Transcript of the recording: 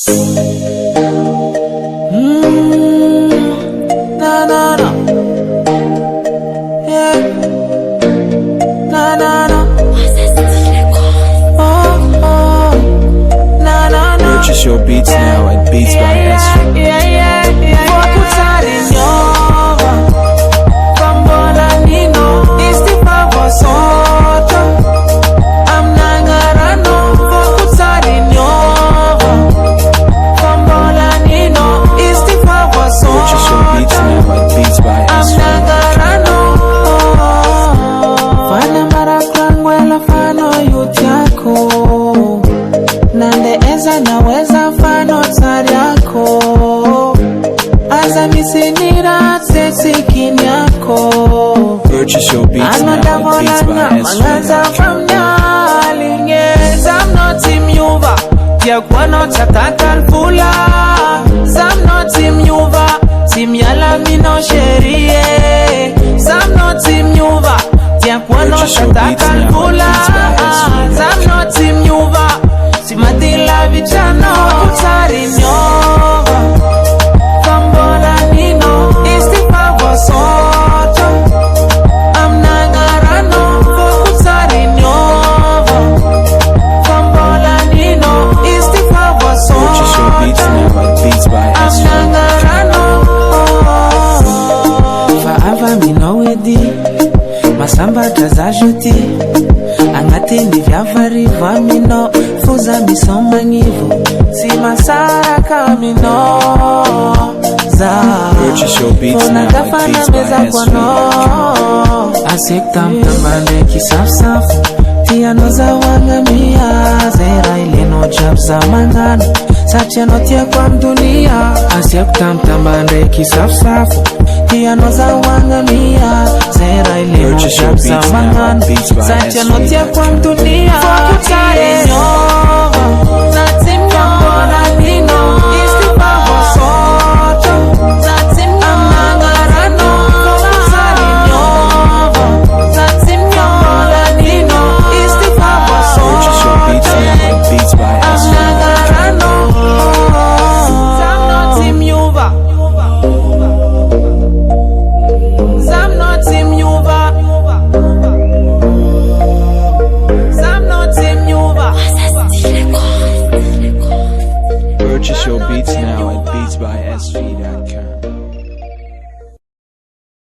Na na na, yeah. Na na na, oh oh. Na na na. Purchase your beats now at Beats by Esther. Yeah yeah yeah. Fokutari nyova, Bambola nino, istipa vosoto. Amnangarano, fokutari nyova, Bambola nino, istipa vosoto. Purchase your beats now at Beats by Esther. Amnangarano, fana marakwangwela fano yutiako. Nande eza naweza fano tsariako. Aza misinira tsetsikini yako. Purchase your beats now at Beats by Esther. From I'm not in Yuva. Yakwano chatakan fula. Sam not in Yuva. Tim yala mino sherie. Sam not in Yuva. Yakwano chatakan fula. Sam not in Yuva. Simatila vichano. Kutari nyova. Bambola nino. Istipa vosoto. Amnangarano. Kutari nyova. Bambola nino. Istipa vosoto. Purchase your beats now at Beats by Esther. Amnangarano. Forever me know wedi. Masamba tazajuti. Angatini vyavari vamino. Fuza misoma ngivu. Si masara kamino. Purchase your beats now at Beats by Esther. Asektam tambande kisaf-saf. Tiano za wangamia. Zera ileno jab za mangano. Sacheno tia kwa mdunia. Asektam tambande kisaf-saf. Tiano za wangamia. Zera ileno jab za mangano. Sacheno tia kwa mdunia. Fokutari